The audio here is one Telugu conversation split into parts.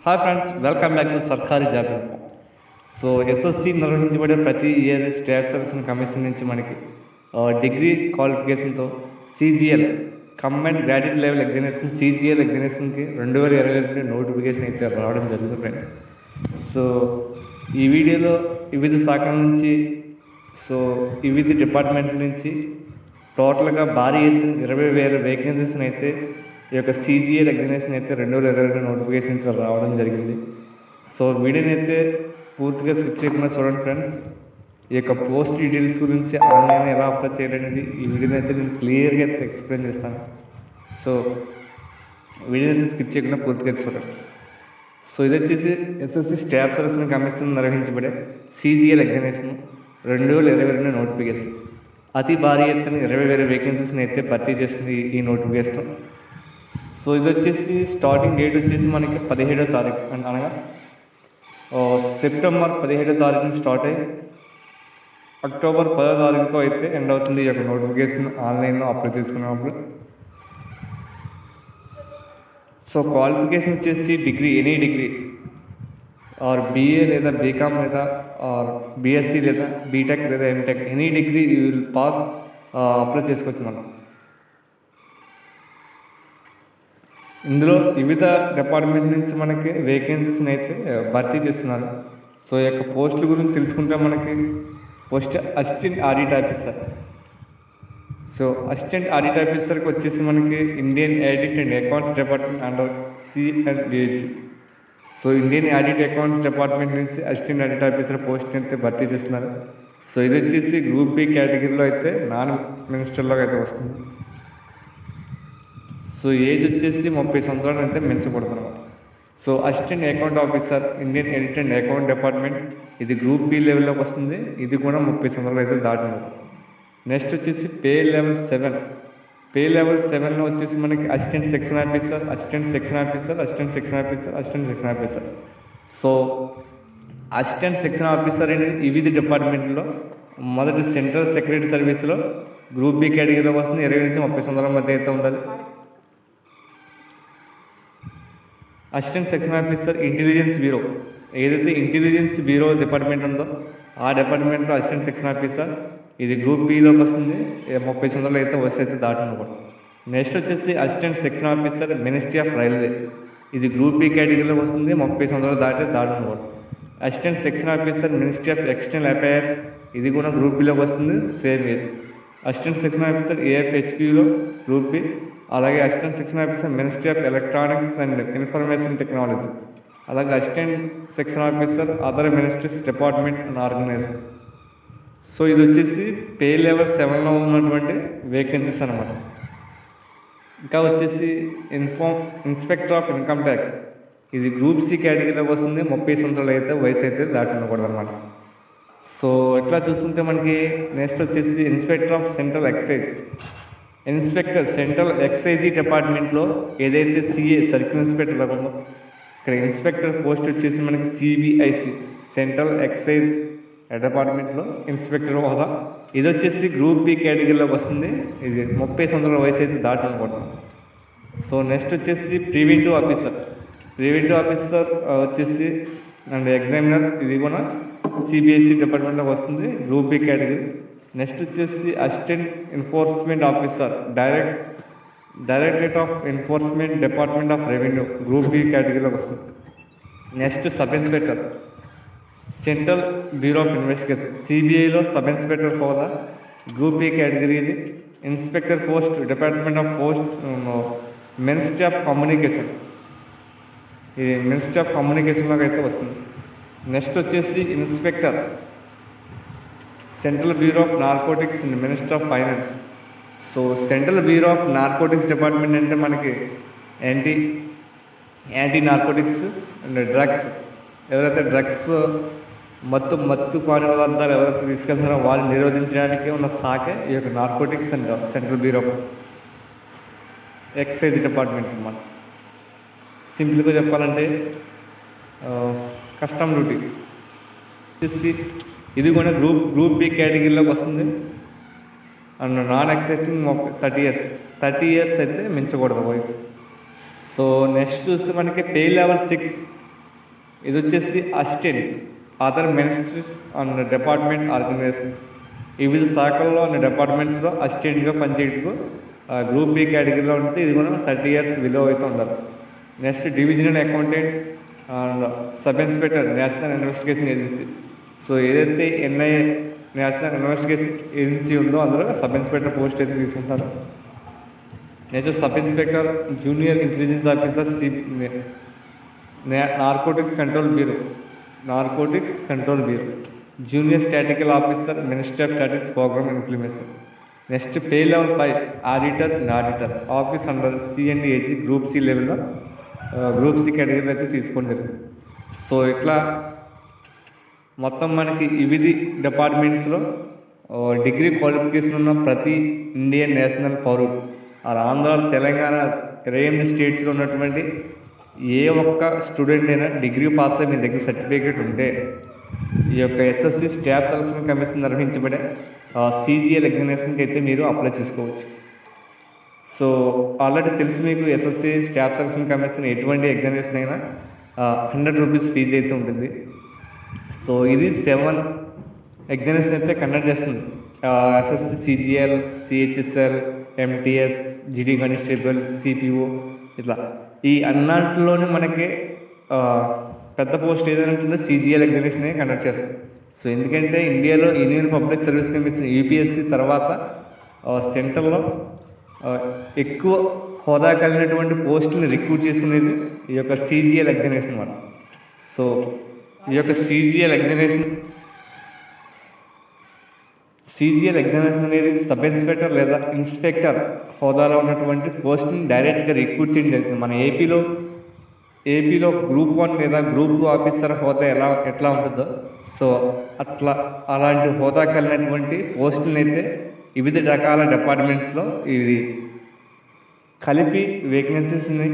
Hi friends, welcome back to Sarkari job info. So SSC నిర్వహించబడే ప్రతి ఇయర్ స్టాఫ్ సెలక్షన్ కమిషన్ నుంచి మనకి డిగ్రీ క్వాలిఫికేషన్తో CGL combined graduate level examination CGL ఎగ్జామినేషన్కి 2022 నోటిఫికేషన్ అయితే రావడం జరిగింది ఫ్రెండ్స్. సో ఈ వీడియోలో వివిధ శాఖల నుంచి వివిధ డిపార్ట్మెంట్ నుంచి టోటల్గా భారీ ఎత్తున 20,000 వేకెన్సీస్ని అయితే ఈ యొక్క సిజిఎల్ ఎగ్జామినేషన్ అయితే 2022 నోటిఫికేషన్ అయితే రావడం జరిగింది. సో వీడియోని అయితే పూర్తిగా స్కిప్ చేయకుండా చూడండి ఫ్రెండ్స్. ఈ యొక్క పోస్ట్ డీటెయిల్స్ గురించి ఆన్లైన్ ఎలా అప్లై చేయాలనేది ఈ వీడియోని అయితే నేను క్లియర్గా అయితే ఎక్స్ప్లెయిన్ చేస్తాను. సో వీడియోని అయితే స్కిప్ చేయకుండా పూర్తిగా చూడండి. సో ఇది వచ్చేసి ఎస్ఎస్సి స్టాఫ్ సెలక్షన్ కమిషన్ నిర్వహించబడే సిజిఎల్ ఎగ్జామినేషన్ 2022 నోటిఫికేషన్. అతి భారీ ఎత్తున 20,000 వేకెన్సీస్ని అయితే భర్తీ చేస్తుంది ఈ నోటిఫికేషన్. సో ఇది వచ్చేసి స్టార్టింగ్ డేట్ వచ్చేసి మనకి 17వ తారీఖు అనగా సెప్టెంబర్ 17వ తారీఖున స్టార్ట్ అయ్యి అక్టోబర్ 10వ తారీఖుతో అయితే ఎండ్ అవుతుంది ఈ యొక్క నోటిఫికేషన్ ఆన్లైన్లో అప్లై చేసుకున్నప్పుడు. సో క్వాలిఫికేషన్ వచ్చేసి degree, any degree or BA లేదా బీకామ్ లేదా ఆర్ బీఎస్సీ లేదా బీటెక్ లేదా MTech, any degree you will pass apply చేసుకోవచ్చు మనం. ఇందులో వివిధ డిపార్ట్మెంట్ నుంచి మనకి వేకెన్సీస్ని అయితే భర్తీ చేస్తున్నారు. సో ఈ యొక్క పోస్టుల గురించి తెలుసుకుంటే మనకి post assistant audit officer. So assistant audit ఆఫీసర్కి వచ్చేసి మనకి Indian audit and accounts department under CMDH. So Indian audit accounts department నుంచి అసిస్టెంట్ ఆడిట్ ఆఫీసర్ పోస్ట్ని అయితే భర్తీ చేస్తున్నారు. సో ఇది వచ్చేసి గ్రూప్ బి కేటగిరీలో అయితే నాన్ మినిస్టర్లో అయితే వస్తుంది. సో ఏజ్ వచ్చేసి 30 సంవత్సరాలు అయితే మించకూడదు. So assistant account officer Indian audit and account department, ఇది గ్రూప్ బి లెవెల్లోకి వస్తుంది. ఇది కూడా 30 సంవత్సరాలు అయితే దాటినది. నెక్స్ట్ వచ్చేసి పే లెవెల్ 7. పే లెవెల్ 7లో వచ్చేసి మనకి assistant section officer, assistant section officer, assistant section officer, assistant section officer. So assistant section officer అనేది వివిధ డిపార్ట్మెంట్లో మొదటి సెంట్రల్ సెక్రటరీ సర్వీస్లో గ్రూప్ బి కేటగిరీలోకి వస్తుంది. 20 నుంచి 30 సంవత్సరాల మధ్య అయితే ఉంటుంది. Assistant section officer intelligence bureau, ఏదైతే ఇంటెలిజెన్స్ బ్యూరో డిపార్ట్మెంట్ ఉందో ఆ డిపార్ట్మెంట్లో అసిస్టెంట్ సెక్షన్ ఆఫీసర్, ఇది గ్రూప్ బిలోకి వస్తుంది. 30 సంవత్సరాలు అయితే వయసు అయితే దాటినప్పుడు. నెక్స్ట్ వచ్చేసి assistant section officer ministry of railway, ఇది గ్రూప్ బి కేటగిరీలోకి వస్తుంది. 30 సంవత్సరాలు దాటినప్పుడు. Assistant section officer ministry of external affairs, ఇది కూడా గ్రూప్ బిలోకి వస్తుంది. Same age. Assistant section officer ఏఎఫ్హెచ్క్యూలో గ్రూప్ బి. అలాగే assistant section officer ministry of electronics and information technology. అలాగే assistant section officer other ministries department and organisation. So ఇది వచ్చేసి పే లెవెల్ 7లో ఉన్నటువంటి వేకెన్సీస్ అనమాట. ఇంకా వచ్చేసి ఇన్స్పెక్టర్ ఆఫ్ ఇన్కమ్ ట్యాక్స్, ఇది గ్రూప్ సి కేటగిరీలోకి వస్తుంది. 30 సంవత్సరాలు అయితే వయసు అయితే దాటినకూడదు అనమాట. సో ఇట్లా చూసుకుంటే మనకి నెక్స్ట్ వచ్చేసి inspector of central excise. Inspector central excise డిపార్ట్మెంట్లో ఏదైతే సిఏ సర్కిల్ ఇన్స్పెక్టర్ ఉందో ఇక్కడ ఇన్స్పెక్టర్ పోస్ట్ వచ్చేసి మనకి సిబిఐసి సెంట్రల్ ఎక్సైజ్ డిపార్ట్మెంట్లో ఇన్స్పెక్టర్ హోదా. ఇది వచ్చేసి గ్రూప్ బి కేటగిరీలోకి వస్తుంది. ఇది 30 సంవత్సరాల వయసు అయితే దాటనుకుంటున్నాం. సో నెక్స్ట్ వచ్చేసి ప్రివెంటివ్ ఆఫీసర్. ప్రివెంటివ్ ఆఫీసర్ వచ్చేసి అండ్ ఎగ్జామినర్, ఇది కూడా సిబిఎస్ఈ డిపార్ట్మెంట్లోకి వస్తుంది. Group B category. నెక్స్ట్ వచ్చేసి assistant enforcement officer directorate of enforcement department of revenue, group B కేటగిరీలోకి వస్తుంది. Next sub inspector central bureau of investigation, సిబిఐలో సబ్ ఇన్స్పెక్టర్ హోదా, గ్రూప్ బి కేటగిరీ. ఇది inspector post department of post ministry of communication, ఇది మినిస్ట్రీ ఆఫ్ కమ్యూనికేషన్లోకి అయితే వస్తుంది. నెక్స్ట్ వచ్చేసి inspector central bureau of narcotics and minister of finance. So central bureau of narcotics department అంటే మనకి యాంటీ నార్కోటిక్స్ అండ్ డ్రగ్స్, ఎవరైతే డ్రగ్స్ మత్తు పానీ పదార్థాలు ఎవరైతే తీసుకెళ్తున్నారో వాళ్ళని నిరోధించడానికి ఉన్న శాఖ ఈ యొక్క narcotics and central bureau of excise department అన్నమాట. సింపుల్గా చెప్పాలంటే కస్టమ్ డ్యూటీ. ఇది కూడా గ్రూప్ బి కేటగిరీలోకి వస్తుంది. అండ్ నాన్ ఎక్సిస్టింగ్ 30 ఇయర్స్ అయితే మించకూడదు వయసు. సో నెక్స్ట్ చూస్తే మనకి పే లెవెల్ 6 ఇది వచ్చేసి assistant other ministries and department organisation. వివిధ శాఖల్లో అన్ని డిపార్ట్మెంట్స్లో అసిస్టెంట్గా పనిచేయటకు గ్రూప్ బి కేటగిరీలో ఉంటే ఇది కూడా 30 years విలువ అయితే ఉండాలి. Next divisional accountant and sub inspector national investigation agency. So ఏదైతే ఎన్ఐఏ నేషనల్ ఇన్వెస్టిగేషన్ ఏజెన్సీ ఉందో అందులో సబ్ ఇన్స్పెక్టర్ పోస్ట్ అయితే తీసుకుంటారు. Next sub inspector junior intelligence officer narcotics control bureau junior statical officer ministry of statics program implementation. Next pay level 5 auditor office under C and AG group C లెవెల్లో గ్రూప్ సి కేటగిరీలో అయితే తీసుకోండి. సో ఇట్లా మొత్తం మనకి వివిధ డిపార్ట్మెంట్స్లో డిగ్రీ క్వాలిఫికేషన్ ఉన్న ప్రతి ఇండియన్ నేషనల్ పౌరుడు ఆంధ్ర తెలంగాణ 28 స్టేట్స్లో ఉన్నటువంటి ఏ ఒక్క స్టూడెంట్ అయినా డిగ్రీ పాస్ అయ్యి మీ దగ్గర సర్టిఫికేట్ ఉంటే ఈ యొక్క ఎస్ఎస్సి స్టాఫ్ సెలక్షన్ కమిషన్ నిర్వహించబడే సిజిఎల్ ఎగ్జామినేషన్కి అయితే మీరు అప్లై చేసుకోవచ్చు. సో ఆల్రెడీ తెలుసు మీకు ఎస్ఎస్సి స్టాఫ్ సెలక్షన్ కమిషన్ ఎటువంటి ఎగ్జామినేషన్ అయినా 100 రూపీస్ ఫీజు అయితే ఉంటుంది. సో ఇది 7 ఎగ్జామినేషన్ అయితే కండక్ట్ చేస్తుంది. SSC CGL, CHSL, MTS, GD constable, CPO ఇట్లా ఈ అన్నింటిలోనే మనకి పెద్ద పోస్ట్ ఏదైనా ఉంటుందో సిజిఎల్ ఎగ్జామినేషన్ కండక్ట్ చేస్తాం. సో ఎందుకంటే ఇండియాలో Union Public Service Commission UPSC తర్వాత సెంట్రల్లో ఎక్కువ హోదా కలిగినటువంటి పోస్టుని రిక్రూట్ చేసుకునేది ఈ యొక్క సిజిఎల్ ఎగ్జామినేషన్ అన్నమాట. సో ఈ యొక్క సిజిఎల్ ఎగ్జామినేషన్ అనేది సబ్ ఇన్స్పెక్టర్ లేదా ఇన్స్పెక్టర్ హోదాలో ఉన్నటువంటి పోస్ట్ని డైరెక్ట్గా రిక్రూట్ చేయడం జరుగుతుంది. మన ఏపీలో గ్రూప్ 1 లేదా గ్రూప్ 2 ఆఫీసర్ హోదా ఎట్లా ఉంటుందో సో అలాంటి హోదా కలిగినటువంటి పోస్టులను అయితే వివిధ రకాల డిపార్ట్మెంట్స్లో ఇది కలిపి వేకెన్సీస్ని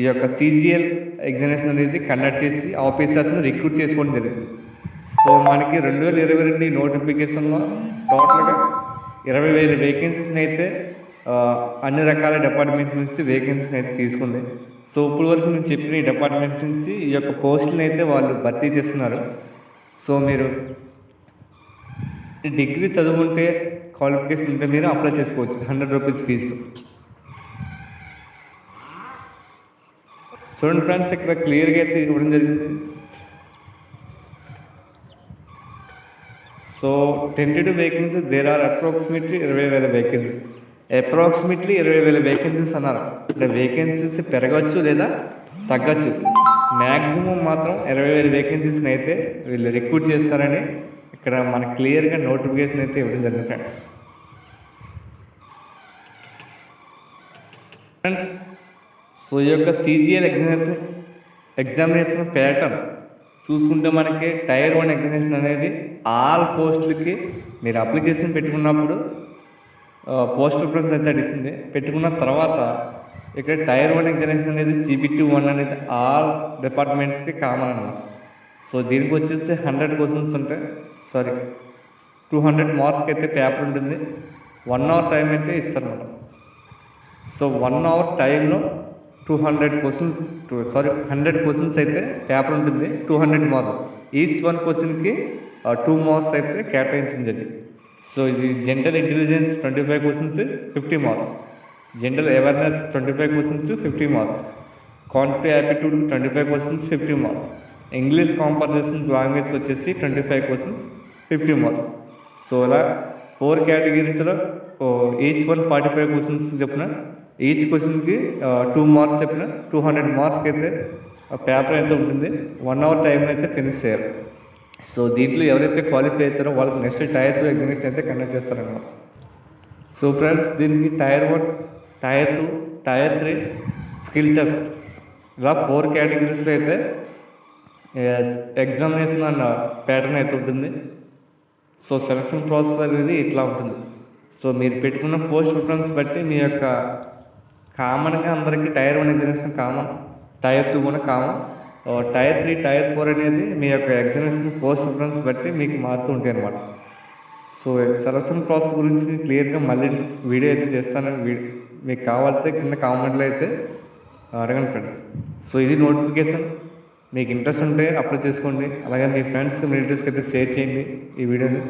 ఈ యొక్క సిజిఎల్ ఎగ్జామినేషన్ అనేది కండక్ట్ చేసి ఆఫీసర్స్ని రిక్రూట్ చేసుకోవడం జరిగింది. సో మనకి 2022 నోటిఫికేషన్లో టోటల్గా 20,000 వేకెన్సీస్ని అయితే అన్ని రకాల డిపార్ట్మెంట్స్ నుంచి వేకెన్సీని అయితే తీసుకుంది. సో ఇప్పుడు వరకు నేను చెప్పిన ఈ డిపార్ట్మెంట్ నుంచి ఈ యొక్క పోస్టులను అయితే వాళ్ళు భర్తీ చేస్తున్నారు. సో మీరు డిగ్రీ చదువుకుంటే క్వాలిఫికేషన్ ఉంటే మీరు అప్లై చేసుకోవచ్చు 100 రూపీస్ ఫీజు. చూడండి ఫ్రెండ్స్, ఇక్కడ క్లియర్గా అయితే ఇవ్వడం జరిగింది. So tentative vacancies there are approximately 20,000 vacancy. Approximately 20,000 vacancies అన్నారు. అంటే వేకెన్సీస్ పెరగచ్చు లేదా తగ్గచ్చు. మ్యాక్సిమం మాత్రం 20,000 వేకెన్సీస్ని అయితే వీళ్ళు రిక్రూట్ చేస్తారని ఇక్కడ మనకు క్లియర్గా నోటిఫికేషన్ అయితే ఇవ్వడం జరిగింది ఫ్రెండ్స్. సో ఈ యొక్క సిజిఎల్ ఎగ్జామినేషన్ ప్యాటర్న్ చూసుకుంటే మనకి టైర్ 1 ఎగ్జామినేషన్ అనేది ఆల్ పోస్టులకి మీరు అప్లికేషన్ పెట్టుకున్నప్పుడు పోస్ట్ ప్రిఫరెన్స్ అయితే అడుగుతుంది. పెట్టుకున్న తర్వాత ఇక్కడ టైర్ 1 ఎగ్జామినేషన్ అనేది CPT 1 అనేది ఆల్ డిపార్ట్మెంట్స్కి కామన్ అన్నమాట. సో దీనికి వచ్చేసి 100 క్వశ్చన్స్ ఉంటాయి. 200 మార్క్స్కి అయితే పేపర్ ఉంటుంది. 1 hour టైం అయితే ఇస్తారన్నమాట. సో 1 hour టైంలో 100 క్వశ్చన్స్ అయితే పేపర్ ఉంటుంది. 200 మార్క్స్ ఈచ్ 1 క్వశ్చన్కి 2 మార్క్స్ అయితే కేటాయించింది. సో ఇది general intelligence 25 questions 50 marks, general awareness 25 questions 50 marks, quantitative aptitude 25 questions 50 marks, English composition లాంగ్వేజ్కి వచ్చేసి 25 క్వశ్చన్స్ 50 మార్క్స్. సో ఇలా 4 కేటగిరీస్లో ఈచ్ 1 45 క్వశ్చన్స్ చెప్పిన ఈచ్ క్వశ్చన్కి 2 మార్క్స్ చెప్పిన 200 మార్క్స్కి అయితే పేపర్ అయితే ఉంటుంది. 1 hour టైం అయితే ఫినిష్ చేయాలి. సో దీంట్లో ఎవరైతే క్వాలిఫై అవుతారో వాళ్ళకి నెక్స్ట్ టైర్ 2 ఎగ్జామినేషన్ అయితే కండక్ట్ చేస్తారన్నమాట. సో ఫ్రెండ్స్, దీనికి tier 1, tier 2, tier 3 skill test ఇలా 4 కేటగిరీస్లో అయితే ఎగ్జామినేషన్ అన్న ప్యాటర్న్ అయితే ఉంటుంది. సో సెలక్షన్ ప్రాసెస్ అనేది ఇట్లా ఉంటుంది. సో మీరు పెట్టుకున్న పోస్ట్ ప్రిఫరెన్స్ బట్టి మీ యొక్క కామన్గా అందరికీ టైర్ 1 ఎగ్జామినేషన్ కామన్, టైర్ 2 కూడా కామన్, టైర్ 3, టైర్ 4 అనేది మీ యొక్క ఎగ్జామినేషన్ పోస్ట్ ప్రిఫరెన్స్ బట్టి మీకు మారుతూ ఉంటాయి అన్నమాట. సో సెలక్షన్ ప్రాసెస్ గురించి క్లియర్గా మళ్ళీ వీడియో అయితే చేస్తానని మీకు కావాలంటే కింద కామెంట్లో అయితే అడగండి ఫ్రెండ్స్. సో ఇది నోటిఫికేషన్. మీకు ఇంట్రెస్ట్ ఉంటే అప్లై చేసుకోండి. అలాగే మీ ఫ్రెండ్స్కి రిలేటివ్స్కి అయితే షేర్ చేయండి ఈ వీడియోని.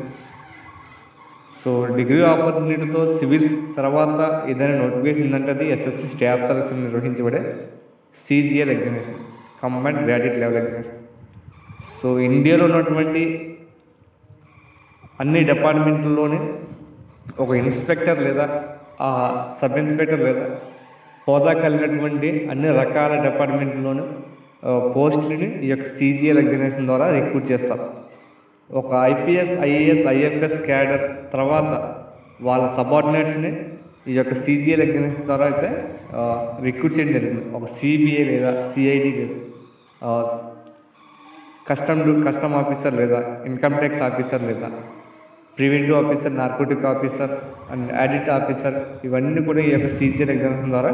సో డిగ్రీ ఆపర్చునిటీతో సివిల్స్ తర్వాత ఏదైనా నోటిఫికేషన్ ఉందంటే అది ఎస్ఎస్సి స్టాఫ్ సెలక్షన్ నిర్వహించబడే CGL examination, combined graduate level examination. So ఇండియాలో ఉన్నటువంటి అన్ని డిపార్ట్మెంట్లలోనే ఒక ఇన్స్పెక్టర్ లేదా సబ్ ఇన్స్పెక్టర్ లేదా హోదా కలిగినటువంటి అన్ని రకాల డిపార్ట్మెంట్లోనూ పోస్టులని ఈ యొక్క సిజిఎల్ ఎగ్జామినేషన్ ద్వారా రిక్రూట్ చేస్తారు. ఒక ఐపీఎస్, ఐఏఎస్, ఐఎఫ్ఎస్ క్యాడర్ తర్వాత వాళ్ళ సబార్డినేట్స్ని ఈ యొక్క సిజిఎల్ ఎగ్జామినేషన్ ద్వారా అయితే రిక్రూట్ చేయడం జరిగింది. ఒక సిబిఐ లేదా సిఐడి లేదా కస్టమ్ ఆఫీసర్ లేదా ఇన్కమ్ ట్యాక్స్ ఆఫీసర్ లేదా preventive officer, narcotic officer and audit officer, ఇవన్నీ కూడా ఈ యొక్క సిజిఎల్ ఎగ్జామినేషన్ ద్వారా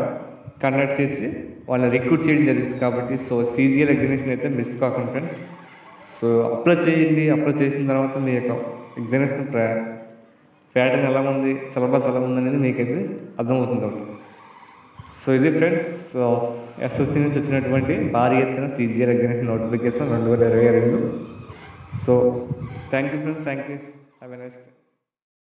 కండక్ట్ చేసి వాళ్ళని రిక్రూట్ చేయడం జరిగింది. కాబట్టి సో సిజిఎల్ ఎగ్జామినేషన్ అయితే మిస్ కాకుండా ఫ్రెండ్స్. సో అప్లై చేయండి. అప్లై చేసిన తర్వాత మీ యొక్క ఎగ్జామినేషన్ ప్యాటర్న్ ఎలా ఉంది, సిలబస్ ఎలా ఉంది అనేది మీకైతే అర్థమవుతుంది. సో ఇది ఫ్రెండ్స్, సో ఎస్ఎస్సి నుంచి వచ్చినటువంటి భారీ ఎత్తున CGL examination notification 2022. So thank you friends, thank you, have a nice day.